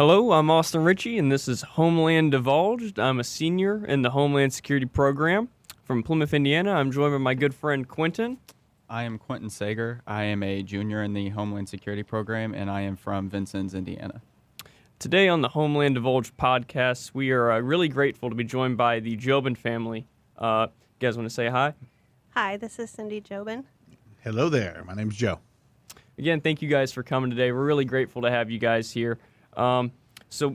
Hello, I'm Austin Ritchie, and this is Homeland Divulged. I'm a senior in the Homeland Security Program from Plymouth, Indiana. I'm joined by my good friend Quentin. I am Quentin Sager. I am a junior in the Homeland Security Program, and I am from Vincennes, Indiana. Today on the Homeland Divulged podcast, we are really grateful to be joined by the Jobin family. You guys want to say hi? Hi, this is Cindy Jobin. Hello there. My name's Joe. Again, thank you guys for coming today. We're really grateful to have you guys here. So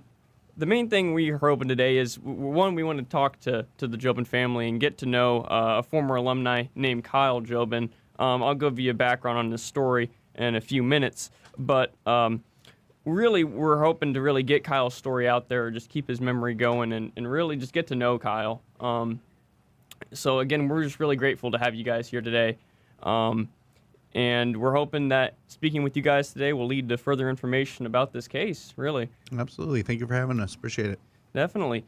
the main thing we are hoping today is, one, we want to talk to the Jobin family and get to know a former alumni named Kyle Jobin. I'll give you a background on this story in a few minutes, but really we're hoping to really get Kyle's story out there, just keep his memory going, and really just get to know Kyle. So again, we're just really grateful to have you guys here today. And we're hoping that speaking with you guys today will lead to further information about this case, really. Absolutely. Thank you for having us. Appreciate it. Definitely.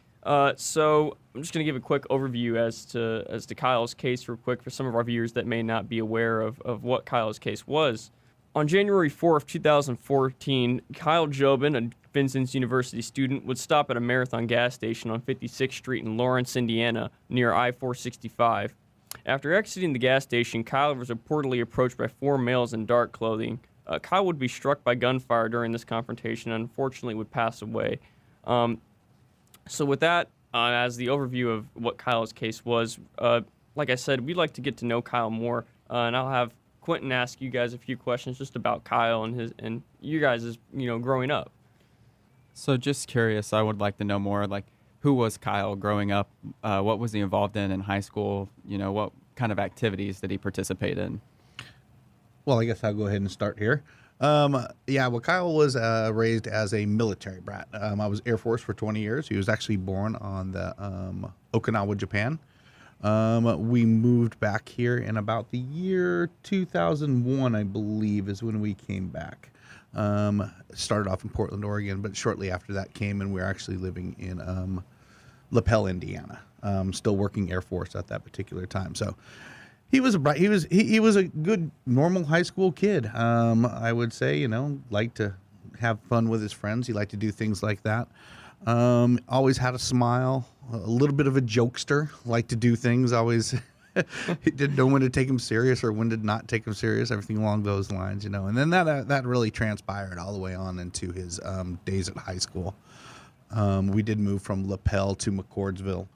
So I'm just going to give a quick overview as to Kyle's case real quick for some of our viewers that may not be aware of what Kyle's case was. On January 4th, 2014, Kyle Jobin, a Vincennes University student, would stop at a Marathon gas station on 56th Street in Lawrence, Indiana, near I-465. After exiting the gas station, Kyle was reportedly approached by four males in dark clothing. Kyle would be struck by gunfire during this confrontation and unfortunately would pass away. So with that, as the overview of what Kyle's case was, like I said, we'd like to get to know Kyle more, and I'll have Quentin ask you guys a few questions just about Kyle and you guys' growing up. So just curious, I would like to know more, who was Kyle growing up? What was he involved in high school? What kind of activities did he participate in? Well, I guess I'll go ahead and start here. Kyle was raised as a military brat. I was Air Force for 20 years. He was actually born on the Okinawa, Japan. We moved back here in about the year 2001, I believe, is when we came back. Started off in Portland, Oregon, but shortly after that came and we were actually living in LaPel, Indiana. Still working Air Force at that particular time. So he was a good normal high school kid. I would say, liked to have fun with his friends. He liked to do things like that. Always had a smile, a little bit of a jokester, liked to do things always. He didn't know when to take him serious or when to not take him serious, everything along those lines, And then that really transpired all the way on into his days at high school. We did move from LaPel to McCordsville,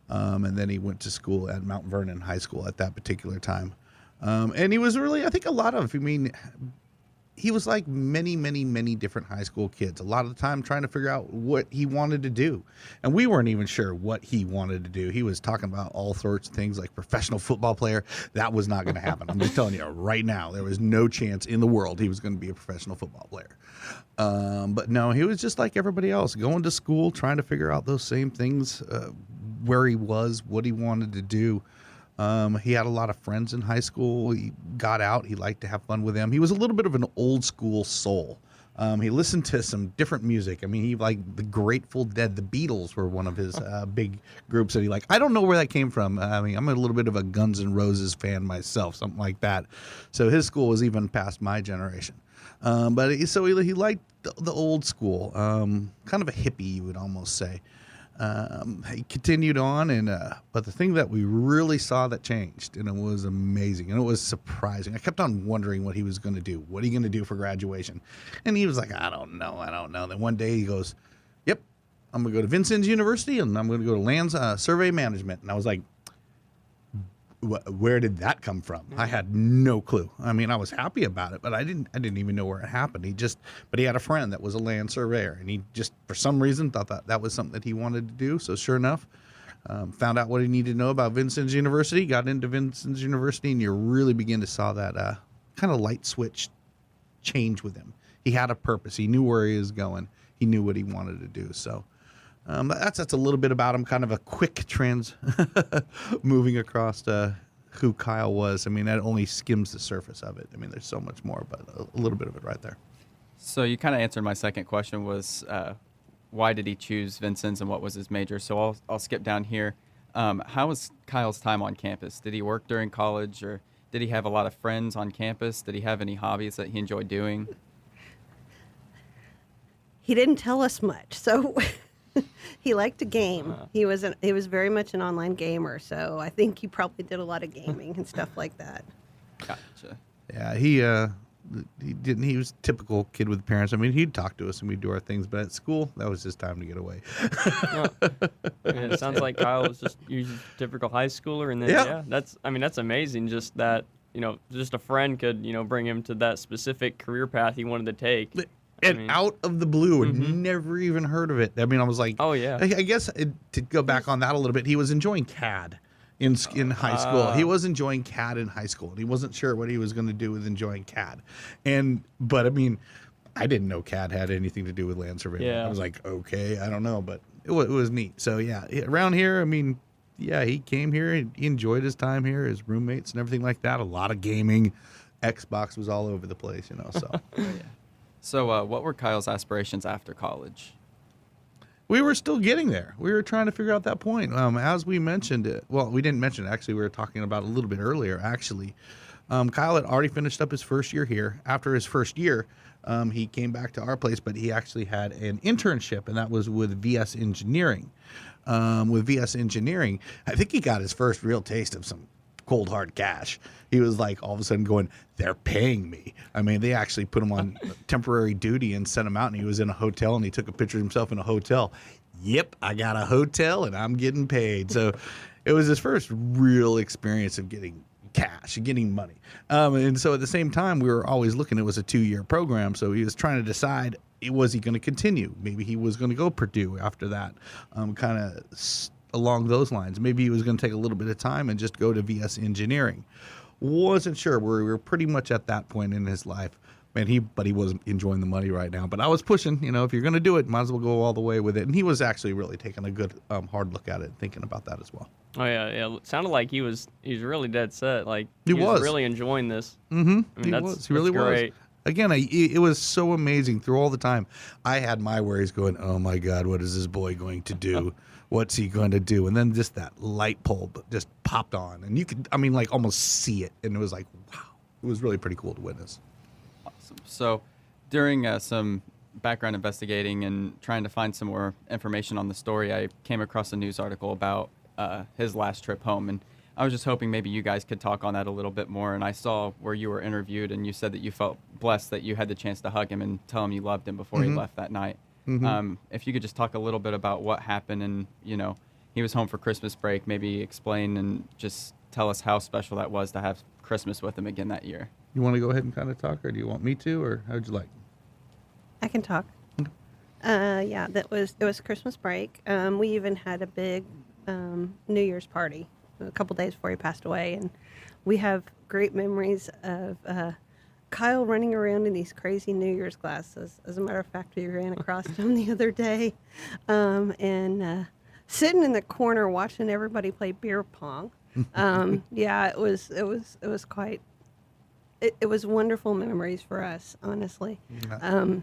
and then he went to school at Mount Vernon High School at that particular time. And he was really, I think he was like many, many, many different high school kids. A lot of the time trying to figure out what he wanted to do. And we weren't even sure what he wanted to do. He was talking about all sorts of things like professional football player. That was not going to happen. I'm just telling you right now, there was no chance in the world he was going to be a professional football player. But no, he was just like everybody else, going to school, trying to figure out those same things, where he was, what he wanted to do. He had a lot of friends in high school. He got out. He liked to have fun with them. He was a little bit of an old school soul. He listened to some different music. I mean, he liked the Grateful Dead. The Beatles were one of his big groups that he liked. I don't know where that came from. I mean, I'm a little bit of a Guns N' Roses fan myself, something like that. So his school was even past my generation. But he liked the old school, kind of a hippie, you would almost say. He continued on, but the thing that we really saw that changed, and it was amazing, and it was surprising. I kept on wondering what he was going to do. What are you going to do for graduation? And he was like, I don't know. Then one day he goes, yep, I'm going to go to Vincennes University, and I'm going to go to Land Survey Management. And I was like, where did that come from? I had no clue. I mean, I was happy about it, but I didn't even know where it happened. But he had a friend that was a land surveyor, and he just, for some reason, thought that was something that he wanted to do. So sure enough, found out what he needed to know about Vincennes University, got into Vincennes University, and you really begin to saw that kind of light switch change with him. He had a purpose. He knew where he was going. He knew what he wanted to do. So that's a little bit about him, kind of a quick moving across who Kyle was. I mean, that only skims the surface of it. I mean, there's so much more, but a little bit of it right there. So you kind of answered my second question was, why did he choose Vincennes and what was his major? So I'll skip down here. How was Kyle's time on campus? Did he work during college, or did he have a lot of friends on campus? Did he have any hobbies that he enjoyed doing? he didn't tell us much. So he liked to game. He was very much an online gamer. So I think he probably did a lot of gaming and stuff like that. Gotcha. Yeah, he didn't. He was a typical kid with parents. I mean, he'd talk to us and we'd do our things, but at school, that was his time to get away. And it sounds like Kyle was just usually typical high schooler, and then Yeah. that's amazing. Just that just a friend could bring him to that specific career path he wanted to take. And out of the blue, and never even heard of it. I mean, I was like, Oh, yeah. I guess to go back on that a little bit, he was enjoying CAD in high school. He was enjoying CAD in high school, and he wasn't sure what he was going to do with enjoying CAD. But I mean, I didn't know CAD had anything to do with land surveying. Yeah. I was like, okay, I don't know, but it was neat. So yeah, around here, I mean, yeah, he came here and he enjoyed his time here, his roommates and everything like that. A lot of gaming. Xbox was all over the place, So. So, what were Kyle's aspirations after college? We were still getting there. We were trying to figure out that point. As we mentioned it, well, we didn't mention it. Actually, we were talking about it a little bit earlier, actually. Kyle had already finished up his first year here. After his first year, he came back to our place, but he actually had an internship, and that was with VS Engineering. With VS Engineering, I think he got his first real taste of some cold hard cash. He was like all of a sudden going, they're paying me. I mean, they actually put him on temporary duty and sent him out, and he was in a hotel, and he took a picture of himself in a hotel. Yep, I got a hotel and I'm getting paid. So it was his first real experience of getting cash and getting money. And so at the same time, we were always looking, it was a 2-year program. So he was trying to decide, was he going to continue? Maybe he was going to go Purdue after that, kind of along those lines. Maybe he was going to take a little bit of time and just go to VS Engineering. Wasn't sure. We were pretty much at that point in his life. But he was enjoying the money right now. But I was pushing, if you're going to do it, might as well go all the way with it. And he was actually really taking a good hard look at it, thinking about that as well. Oh yeah. It sounded like he was really dead set. Like He was really enjoying this. Mm-hmm. I mean, He really was. great. Again, it was so amazing through all the time. I had my worries going, oh my God, what is this boy going to do? What's he going to do? And then just that light bulb just popped on. And you could, almost see it. And it was like, wow. It was really pretty cool to witness. Awesome. So, during some background investigating and trying to find some more information on the story, I came across a news article about his last trip home. And I was just hoping maybe you guys could talk on that a little bit more. And I saw where you were interviewed, and you said that you felt blessed that you had the chance to hug him and tell him you loved him before he left that night. If you could just talk a little bit about what happened, and he was home for Christmas break, maybe explain and just tell us how special that was to have Christmas with him again that year. You want to go ahead and kind of talk, or do you want me to, or how would you like? I can talk. Yeah, it was Christmas break. We even had a big New Year's party a couple days before he passed away, and we have great memories of Kyle running around in these crazy New Year's glasses. As a matter of fact, we ran across him the other day, and sitting in the corner watching everybody play beer pong. Yeah, it was quite. It was wonderful memories for us, honestly. I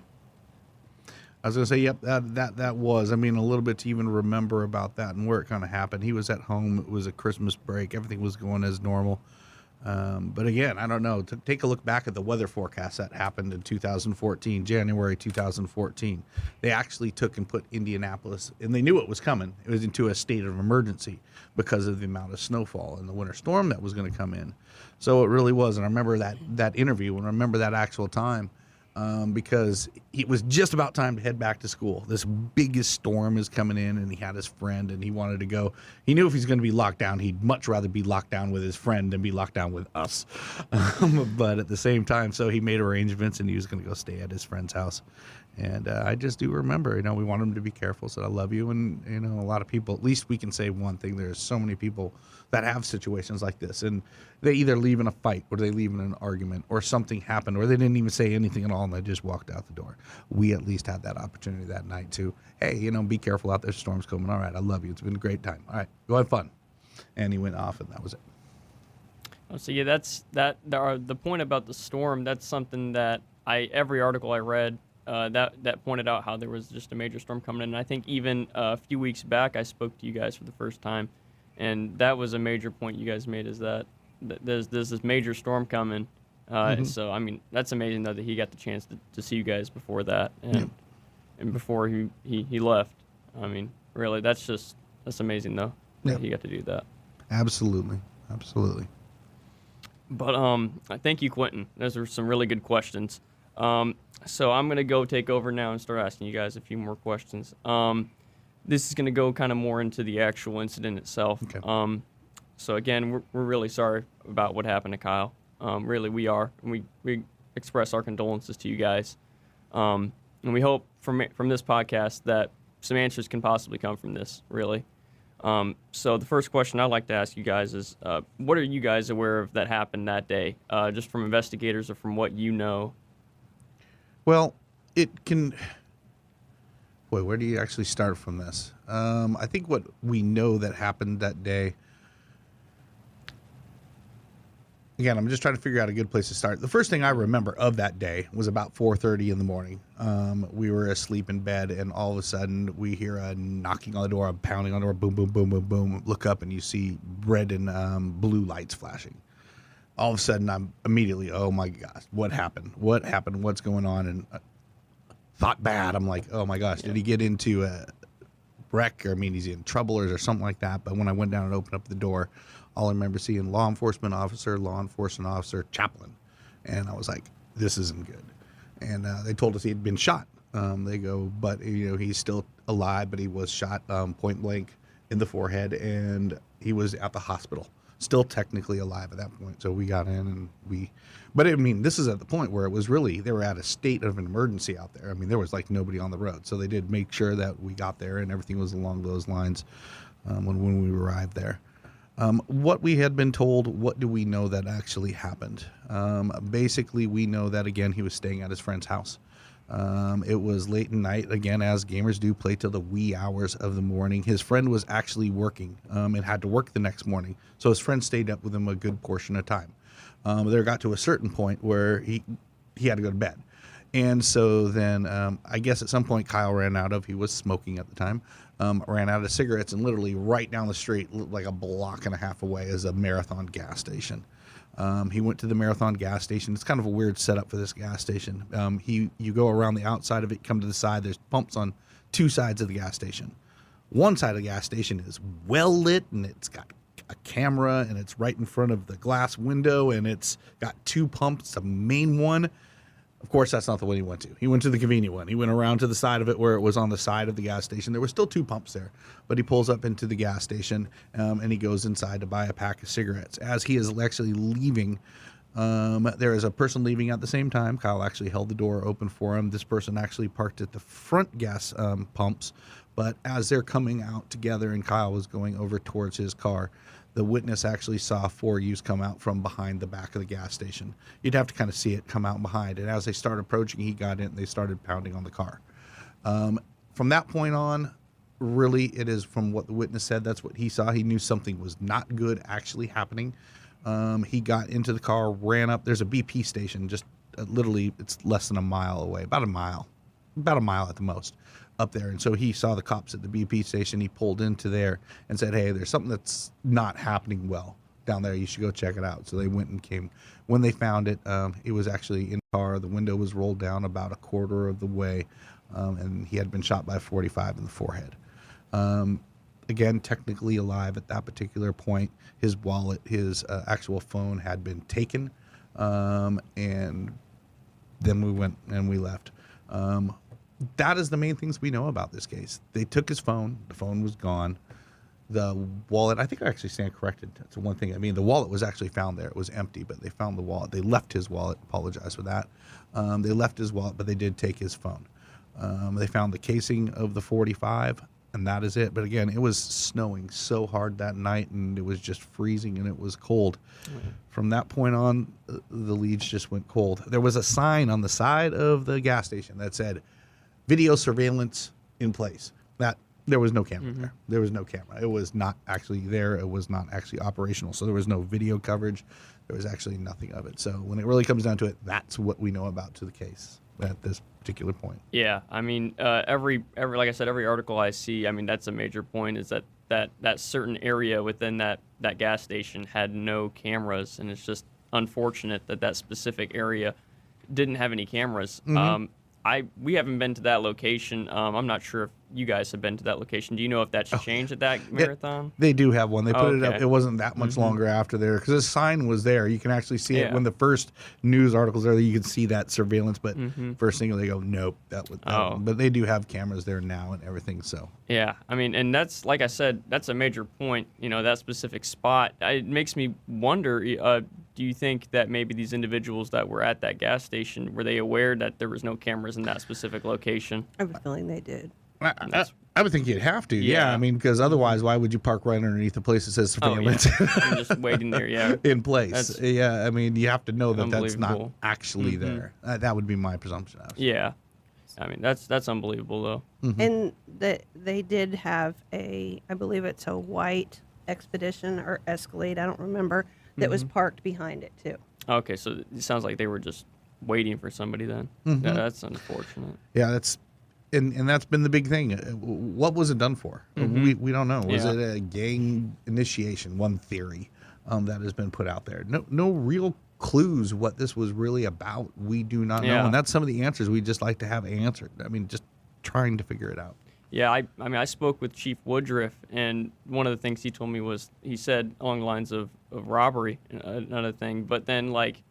was going to say, yep, that was. a little bit to even remember about that and where it kind of happened. He was at home. It was a Christmas break. Everything was going as normal. But again, I don't know. Take a look back at the weather forecast that happened in 2014, January 2014. They actually took and put Indianapolis, and they knew it was coming. It was into a state of emergency because of the amount of snowfall and the winter storm that was going to come in. So it really was. And I remember that interview, and I remember that actual time. Because it was just about time to head back to school. This biggest storm is coming in, and he had his friend, and he wanted to go. He knew if he's going to be locked down, he'd much rather be locked down with his friend than be locked down with us. But at the same time, so he made arrangements, and he was going to go stay at his friend's house. And I just do remember, we want him to be careful, said, I love you. And, a lot of people, at least we can say one thing. There's so many people that have situations like this, and they either leave in a fight, or they leave in an argument, or something happened, or they didn't even say anything at all, and they just walked out the door. We at least had that opportunity that night to, hey, be careful out there. Storm's coming. All right, I love you. It's been a great time. All right, go have fun. And he went off, and that was it. So yeah, the point about the storm. That's something that every article I read that pointed out how there was just a major storm coming in. And I think even a few weeks back, I spoke to you guys for the first time, and that was a major point you guys made, is that there's this major storm coming. So that's amazing though that he got the chance to see you guys before that. And and before he left. I mean, really, that's amazing though. That Yep. he got to do that. Absolutely. But thank you, Quentin. Those are some really good questions. So I'm gonna go take over now and start asking you guys a few more questions. This is gonna go kind of more into the actual incident itself. Okay. So again, we're really sorry about what happened to Kyle. Really, we are. And we express our condolences to you guys. And we hope from this podcast that some answers can possibly come from this. Really. So the first question I'd like to ask you guys is, what are you guys aware of that happened that day, just from investigators or from what you know? Well, it can. Boy, where do you actually start from this? I think what we know that happened that day. Again, I'm just trying to figure out a good place to start. The first thing I remember of that day was about 4:30 in the morning. We were asleep in bed, and all of a sudden we hear a knocking on the door, a pounding on the door, boom, boom, boom, boom, boom. Look up, and you see red and blue lights flashing. All of a sudden, I'm immediately, oh my gosh, what happened? What happened? What's going on? And thought bad. I'm like, oh my gosh, did he get into a wreck? Or, I mean, he's in trouble or something like that. But when I went down and opened up the door, all I remember seeing law enforcement officer, chaplain. And I was like, this isn't good. And they told us he had been shot. They go, but, he's still alive, but he was shot point blank in the forehead, and he was at the hospital. Still technically alive at that point. So we got in but I mean, this is at the point where it was really, they were at a state of an emergency out there. I mean, there was like nobody on the road. So they did make sure that we got there and everything was along those lines when we arrived there. What we had been told, what do we know that actually happened? Basically, we know that, again, he was staying at his friend's house. It was late at night, again, as gamers do, play till the wee hours of the morning. His friend was actually working and had to work the next morning. So his friend stayed up with him a good portion of time. There got to a certain point where he had to go to bed. And so then I guess at some point Kyle he was smoking at the time, ran out of cigarettes, and literally right down the street, like a block and a half away, is a Marathon gas station. He went to the Marathon gas station. It's kind of a weird setup for this gas station. You go around the outside of it, come to the side. There's pumps on two sides of the gas station. One side of the gas station is well lit, and it's got a camera, and it's right in front of the glass window, and it's got two pumps, a main one. Of course, that's not the one he went to. He went to the convenient one. He went around to the side of it where it was on the side of the gas station. There were still two pumps there, but he pulls up into the gas station and he goes inside to buy a pack of cigarettes. As he is actually leaving, there is a person leaving at the same time. Kyle actually held the door open for him. This person actually parked at the front gas pumps, but as they're coming out together and Kyle was going over towards his car, the witness actually saw four youths come out from behind the back of the gas station. You'd have to kind of see it come out behind. And as they started approaching, he got in, they started pounding on the car. From that point on, really, it is from what the witness said. That's what he saw. He knew something was not good actually happening. He got into the car, ran up. There's a BP station just literally, it's less than a mile away, about a mile at the most up there. And so he saw the cops at the BP station. He pulled into there and said, hey, there's something that's not happening well down there. You should go check it out. So they went and came. When they found it, it was actually in the car. The window was rolled down about a quarter of the way, and he had been shot by 45 in the forehead. Again, technically alive at that particular point. His wallet, his actual phone had been taken, and then we went and we left. That is the main things we know about this case. They took his phone. The phone was gone. The wallet, I think I actually stand corrected. That's the one thing. I mean, the wallet was actually found there. It was empty, but they found the wallet. They left his wallet. Apologize for that. They left his wallet, but they did take his phone. They found the casing of the 45, and that is it. But again, it was snowing so hard that night, and it was just freezing, and it was cold. Mm-hmm. From that point on, the leads just went cold. There was a sign on the side of the gas station that said, video surveillance in place. That there was no camera there. There was no camera. It was not actually there. It was not actually operational. So there was no video coverage. There was actually nothing of it. So when it really comes down to it, that's what we know about to the case at this particular point. Yeah, I mean, every like I said, every article I see, I mean, that's a major point, is that certain area within that gas station had no cameras, and it's just unfortunate that specific area didn't have any cameras. we haven't been to that location. I'm not sure if you guys have been to that location. Do you know if that's changed at that marathon? They do have one. They put it up. Okay. It wasn't that much longer after there because the sign was there. You can actually see it Yeah. when the first news articles are there. You can see that surveillance, but first thing they go, nope, that was. Oh. But they do have cameras there now and everything. So Yeah, I mean, and that's, like I said, that's a major point, that specific spot. It makes me wonder, do you think that maybe these individuals that were at that gas station, were they aware that there was no cameras in that specific location? I have a feeling they did. I would think you'd have to. Yeah, Yeah. I mean, because otherwise, why would you park right underneath the place that says Oh, yeah. surveillance You're just waiting there, yeah. in place? That's Yeah, I mean, you have to know that that's not unbelievable. actually there. That would be my presumption. Actually. Yeah. I mean, that's unbelievable, though. And they did have I believe it's a white Expedition or Escalade, I don't remember, that was parked behind it too. Okay, so it sounds like they were just waiting for somebody then. Yeah, that's unfortunate. Yeah, and that's been the big thing. What was it done for? We don't know. Was Yeah. it a gang initiation? One theory that has been put out there. No real clues what this was really about. We do not know, Yeah. and that's some of the answers we just like to have answered. I mean, just trying to figure it out. Yeah, I mean, I spoke with Chief Woodruff, and one of the things he told me was, he said along the lines of robbery, another thing. But then, like,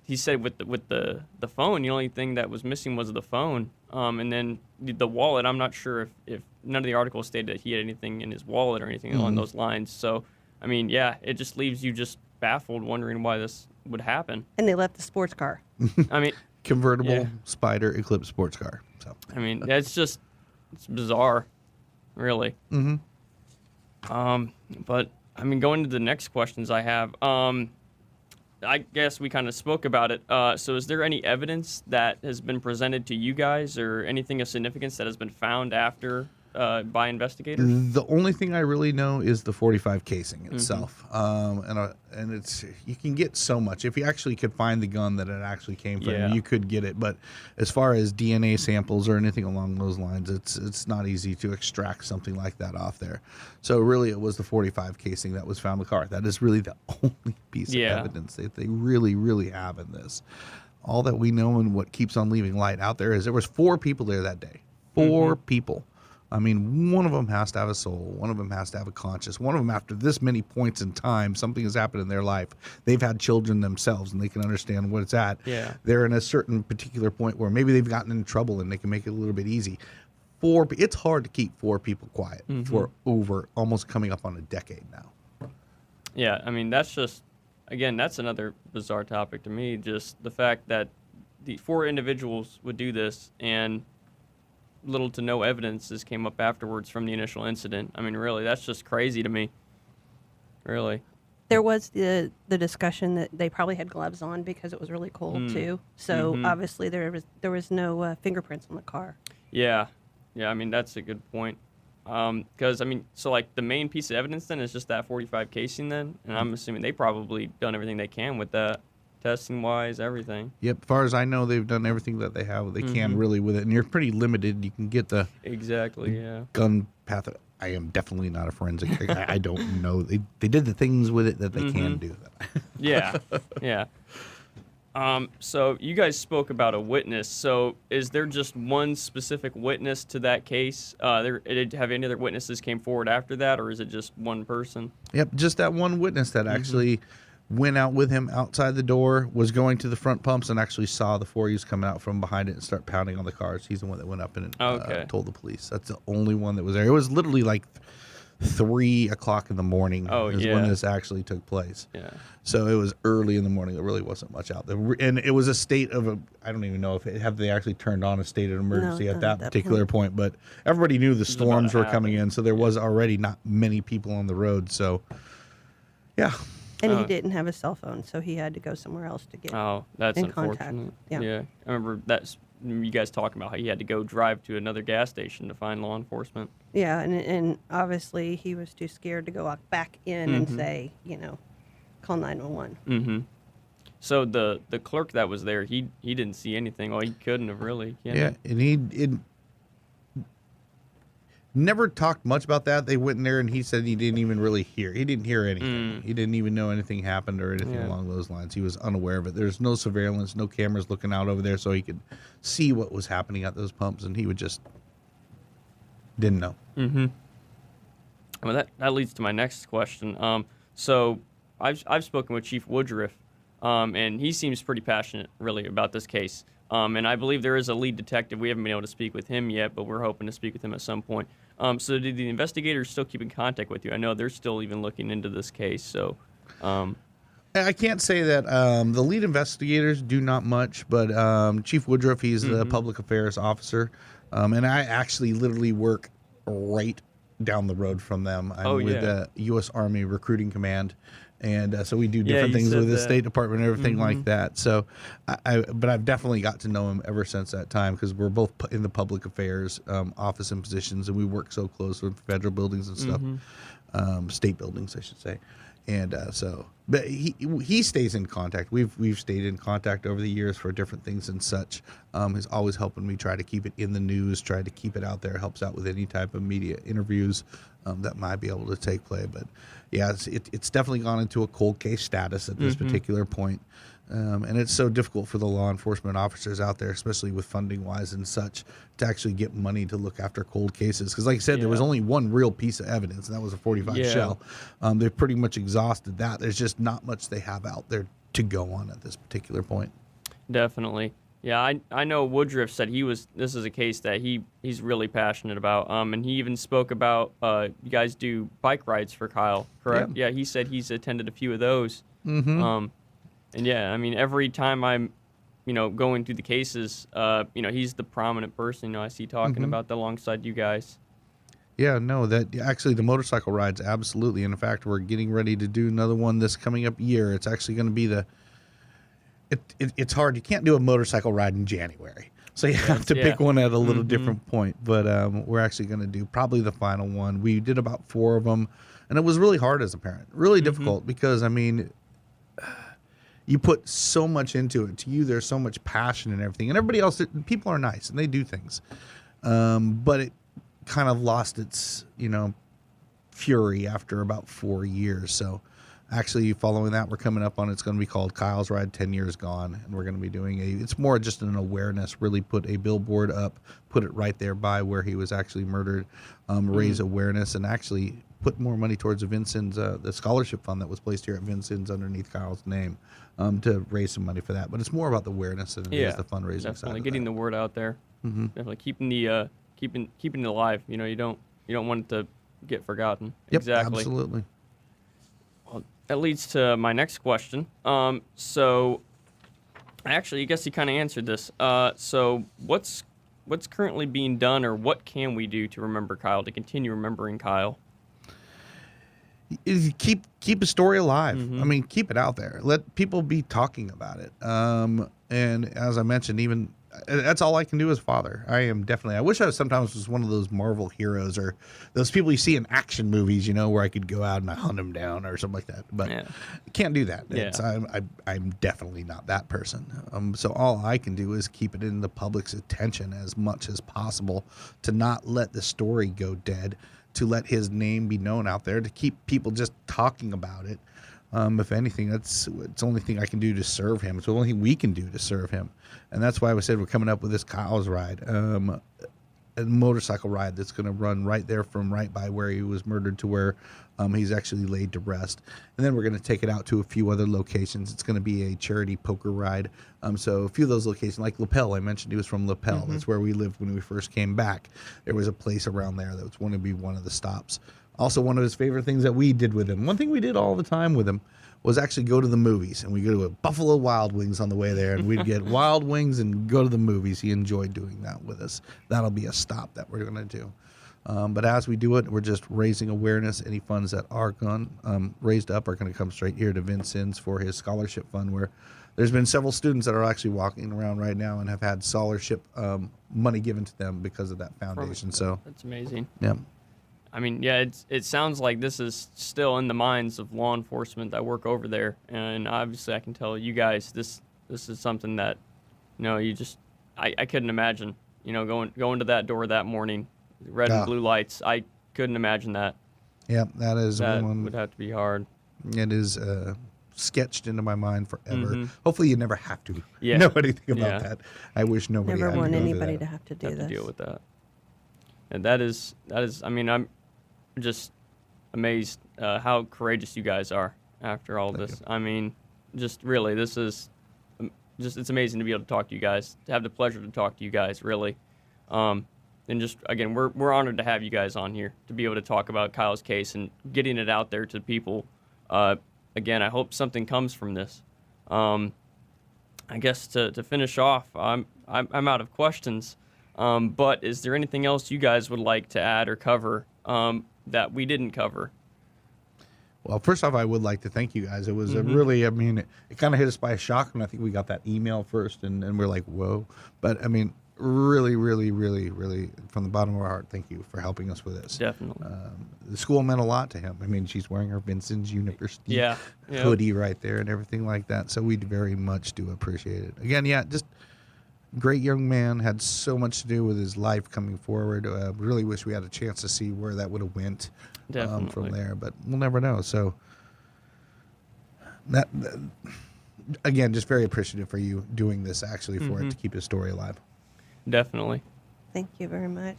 he said with the phone, the only thing that was missing was the phone. And then the wallet, I'm not sure if none of the articles stated that he had anything in his wallet or anything along those lines. So, I mean, yeah, it just leaves you just baffled, wondering why this would happen. And they left the sports car. I mean, Convertible Yeah. Spider Eclipse sports car. So it's bizarre, really. But I mean, going to the next questions I have, I guess we kind of spoke about it. So is there any evidence that has been presented to you guys, or anything of significance that has been found after by investigators? The only thing I really know is the 45 casing itself, and it's you can get so much if you actually could find the gun that it actually came from. Yeah. You could get it, but as far as DNA samples or anything along those lines, it's not easy to extract something like that off there. So really, it was the 45 casing that was found in the car. That is really the only piece of evidence that they really have in this. All that we know and what keeps on leaving light out there is there was 4 people there that day. 4 people. I mean, one of them has to have a soul. One of them has to have a conscience. One of them, after this many points in time, something has happened in their life. They've had children themselves, and they can understand what it's at. Yeah. They're in a certain particular point where maybe they've gotten in trouble, and they can make it a little bit easy. It's hard to keep 4 people quiet for over almost coming up on a decade now. Yeah, I mean, that's just, again, that's another bizarre topic to me. Just the fact that the 4 individuals would do this, and little to no evidences came up afterwards from the initial incident. I mean, really, that's just crazy to me. Really. There was the discussion that they probably had gloves on because it was really cold too. So obviously there was no fingerprints on the car. Yeah. Yeah, I mean, that's a good point. Because, I mean, so, like, the main piece of evidence then is just that 45 casing then? And I'm assuming they probably done everything they can with that, testing-wise, everything. Yep, as far as I know, they've done everything that they can really with it. And you're pretty limited. You can get the Exactly, yeah. gun path. I am definitely not a forensic. I don't know. They did the things with it that they can do. Yeah, yeah. So you guys spoke about a witness. So is there just one specific witness to that case? Have any other witnesses came forward after that, or is it just one person? Yep, just that one witness that actually went out with him outside the door, was going to the front pumps, and actually saw the 4Us come out from behind it and start pounding on the cars. He's the one that went up and told the police. That's the only one that was there. It was literally like 3 o'clock in the morning when this actually took place. Yeah. So it was early in the morning. There really wasn't much out there. And it was a state of I don't even know if they actually turned on a state of emergency at that particular point. But everybody knew the storms were coming in, so there was already not many people on the road. So, yeah. And he didn't have a cell phone, so he had to go somewhere else to get That's in unfortunate. contact. Yeah. I remember you guys talking about how he had to go drive to another gas station to find law enforcement. Yeah, and obviously he was too scared to go back in and say, call 911. Mm-hmm. So the clerk that was there, he didn't see anything. Well, he couldn't have really. Yeah, and Never talked much about that. They went in there and he said he didn't even really hear. He didn't hear anything. He didn't even know anything happened or anything along those lines. He was unaware of it. There's no surveillance, no cameras looking out over there so he could see what was happening at those pumps, and he would just didn't know. Mm-hmm. Well, that leads to my next question. So I've spoken with Chief Woodruff, and he seems pretty passionate, really, about this case. And I believe there is a lead detective. We haven't been able to speak with him yet, but we're hoping to speak with him at some point. So did the investigators still keep in contact with you? I know they're still even looking into this case. So I can't say that the lead investigators do not much, but Chief Woodruff, he's the public affairs officer, and I actually literally work right down the road from them. I'm with the U.S. Army Recruiting Command, and so we do different things with the State Department and everything like that. So, but I've definitely got to know him ever since that time because we're both in the public affairs office and positions, and we work so close with federal buildings and stuff, state buildings, I should say. And but he stays in contact. We've stayed in contact over the years for different things and such. He's always helping me try to keep it in the news, try to keep it out there. Helps out with any type of media interviews that might be able to take place. But yeah, it's definitely gone into a cold case status at this particular point. And it's so difficult for the law enforcement officers out there, especially with funding wise and such, to actually get money to look after cold cases. Because like I said, there was only one real piece of evidence, and that was a 45 shell. They've pretty much exhausted that. There's just not much they have out there to go on at this particular point. Definitely. Yeah, I know Woodruff said this is a case that he's really passionate about. And he even spoke about you guys do bike rides for Kyle, correct? Yeah, he said he's attended a few of those. And yeah, I mean, every time I'm, going through the cases, he's the prominent person, I see talking about that alongside you guys. Yeah, no, that actually the motorcycle rides, absolutely. And in fact, we're getting ready to do another one this coming up year. It's actually going to be it's hard. You can't do a motorcycle ride in January. So you have to pick one at a little different point. But we're actually going to do probably the final one. We did about 4 of them, and it was really hard as a parent, really difficult because, I mean, you put so much into it. To you, there's so much passion and everything. And everybody else, people are nice, and they do things. But it kind of lost its, fury after about 4 years. So actually following that, we're coming up on, it's going to be called Kyle's Ride 10 Years Gone. And we're going to be doing it's more just an awareness, really put a billboard up, put it right there by where he was actually murdered, raise awareness, and actually put more money towards the scholarship fund that was placed here at Vincent's underneath Kyle's name, to raise some money for that. But it's more about the awareness than it is the fundraising side. Definitely getting the word out there. Definitely keeping the keeping it alive. You don't want it to get forgotten. Yep, exactly. Absolutely. Well, that leads to my next question. So actually, I guess you kind of answered this. So what's currently being done, or what can we do to remember Kyle, to continue remembering Kyle? Keep a story alive. I mean, keep it out there. Let people be talking about it. And as I mentioned, even that's all I can do as father. I wish I sometimes was one of those Marvel heroes or those people you see in action movies, where I could go out and I hunt them down or something like that. But I can't do that. I'm definitely not that person. So all I can do is keep it in the public's attention as much as possible, to not let the story go dead, to let his name be known out there, to keep people just talking about it. If anything, it's the only thing I can do to serve him. It's the only thing we can do to serve him. And that's why we said we're coming up with this Kyle's Ride, a motorcycle ride that's going to run right there from right by where he was murdered to where he's actually laid to rest. And then we're going to take it out to a few other locations. It's going to be a charity poker ride. So a few of those locations, like Lapel, I mentioned he was from Lapel. That's where we lived when we first came back. There was a place around there that was going to be one of the stops. Also, one of his favorite things that we did with him, one thing we did all the time with him, was actually go to the movies. And we go to a Buffalo Wild Wings on the way there, and we'd get wild wings and go to the movies. He enjoyed doing that with us. That'll be a stop that we're going to do. But as we do it, we're just raising awareness. Any funds that are raised up are going to come straight here to Vincent's for his scholarship fund, where there's been several students that are actually walking around right now and have had scholarship money given to them because of that foundation. So that's amazing. Yeah. I mean, yeah, it sounds like this is still in the minds of law enforcement that work over there, and obviously I can tell you guys this is something that, I couldn't imagine, going to that door that morning, red and blue lights. I couldn't imagine that. Yeah, that is That one. would have to be hard. It is sketched into my mind forever. Hopefully, you never have to Yeah. know anything about Yeah. that. I wish nobody Never had want to go through anybody that. to have to do Have this. to deal with that. And that is. I mean, I'm just amazed how courageous you guys are after all this. I mean, just really, this is just it's amazing to be able to talk to you guys, to have the pleasure to talk to you guys, really. And just again, we're honored to have you guys on here to be able to talk about Kyle's case and getting it out there to people. Again, I hope something comes from this. I guess to finish off, I'm out of questions. But is there anything else you guys would like to add or cover that we didn't cover? Well, first off, I would like to thank you guys. It was a really, I mean, it kind of hit us by a shock when I think we got that email first, and we're like, whoa. But I mean, really, really, really, really, from the bottom of our heart, thank you for helping us with this. Definitely. The school meant a lot to him. I mean, she's wearing her Vincent's University Yeah. hoodie right there and everything like that. So we very much do appreciate it. Again, yeah, just great young man, had so much to do with his life coming forward. Really wish we had a chance to see where that would have went from Definitely. there, but we'll never know. So that again, just very appreciative for you doing this actually for it to keep his story alive. Definitely. Thank you very much.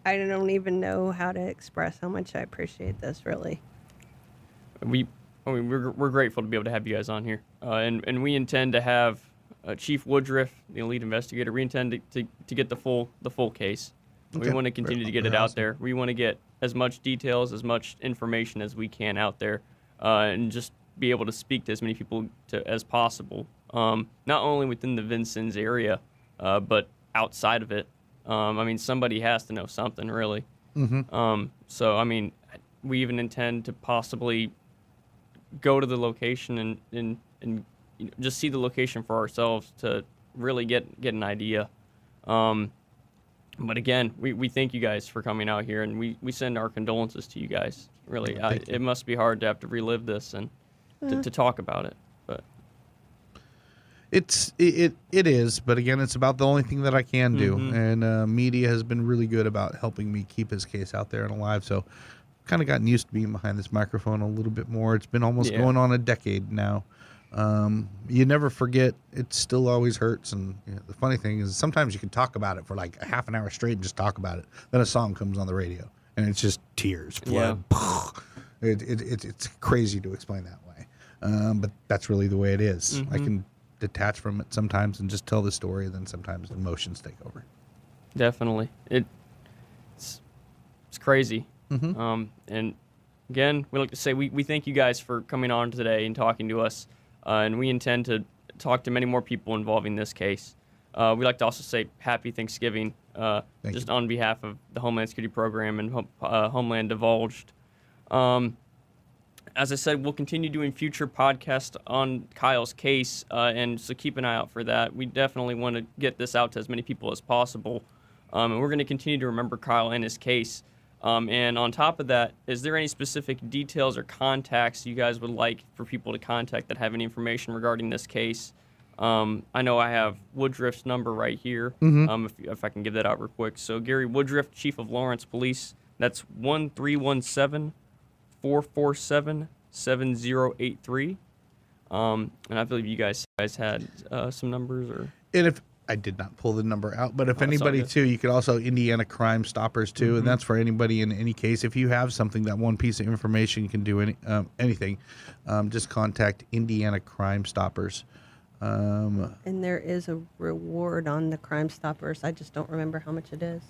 I don't even know how to express how much I appreciate this, really. We're grateful to be able to have you guys on here, and we intend to have Chief Woodruff, the lead investigator. We intend to get the full case. We Okay. want to continue to get Very it out awesome. there. We want to get as much details, as much information as we can out there, and just be able to speak to as many people as possible. Not only within the Vincennes area, but outside of it. I mean, somebody has to know something, really. So, I mean, we even intend to possibly go to the location and you know, just see the location for ourselves to really get an idea. But again, we thank you guys for coming out here, and we send our condolences to you guys. Really, Thank you. it must be hard to have to relive this and to talk about it. But It is, but again, it's about the only thing that I can do, and media has been really good about helping me keep his case out there and alive. So, kind of gotten used to being behind this microphone a little bit more. It's been almost going on a decade now. You never forget. It still always hurts, and the funny thing is, sometimes you can talk about it for like a half an hour straight and just talk about it. Then a song comes on the radio, and it's just tears, blood. It's crazy to explain that way, but that's really the way it is. I can detach from it sometimes and just tell the story, and then sometimes emotions take over. definitely, it's crazy. And again, we like to say we thank you guys for coming on today and talking to us, and we intend to talk to many more people involving this case. We like to also say Happy Thanksgiving, just on behalf of the Homeland Security Program and Homeland Divulged. As I said, we'll continue doing future podcasts on Kyle's case, and so keep an eye out for that. We definitely want to get this out to as many people as possible, and we're going to continue to remember Kyle and his case. And on top of that, is there any specific details or contacts you guys would like for people to contact that have any information regarding this case? I know I have Woodruff's number right here, if I can give that out real quick. So Gary Woodruff, Chief of Lawrence Police, that's 1-317-447-7083. And I believe you guys had some numbers, or And if I did not pull the number out, but if that's all anybody good. too, you could also Indiana Crime Stoppers too, and that's for anybody in any case. If you have something, that one piece of information, you can do anything. Just contact Indiana Crime Stoppers. And there is a reward on the Crime Stoppers. I just don't remember how much it is.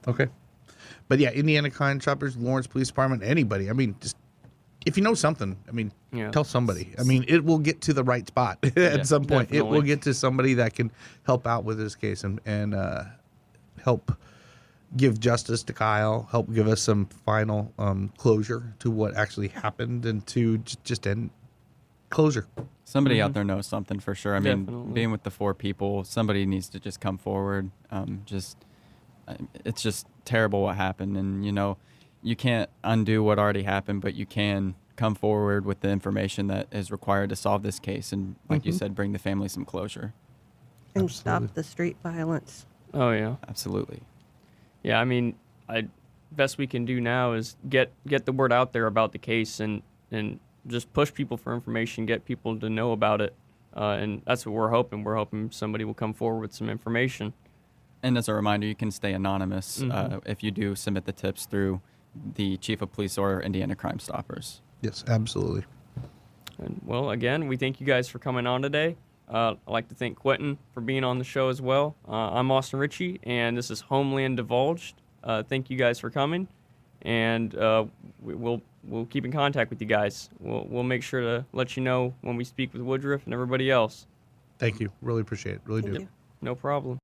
Okay. But yeah, Indiana Crime Stoppers, Lawrence Police Department, anybody. I mean, just if you know something, I mean, Yeah. tell somebody. I mean, it will get to the right spot at some point. It will definitely. get to somebody that can help out with this case and help give justice to Kyle, help give us some final closure to what actually happened, and to just end closure. Somebody out there knows something for sure. I mean, Definitely. being with the 4 people, somebody needs to just come forward. It's just terrible what happened, and you can't undo what already happened, but you can come forward with the information that is required to solve this case, and like you said, bring the family some closure. and Absolutely. stop the street violence. Oh yeah. Absolutely. Yeah, I mean, best we can do now is get the word out there about the case and just push people for information, get people to know about it, and that's what we're hoping. We're hoping somebody will come forward with some information. And as a reminder, you can stay anonymous Mhm. if you do submit the tips through the Chief of Police or Indiana Crime Stoppers. Yes, absolutely. And well, again, we thank you guys for coming on today. I'd like to thank Quentin for being on the show as well. I'm Austin Ritchie, and this is Homeland Divulged. Thank you guys for coming, and we'll keep in contact with you guys. We'll make sure to let you know when we speak with Woodruff and everybody else. Thank you. Really appreciate it. Really Thank do. you. No problem.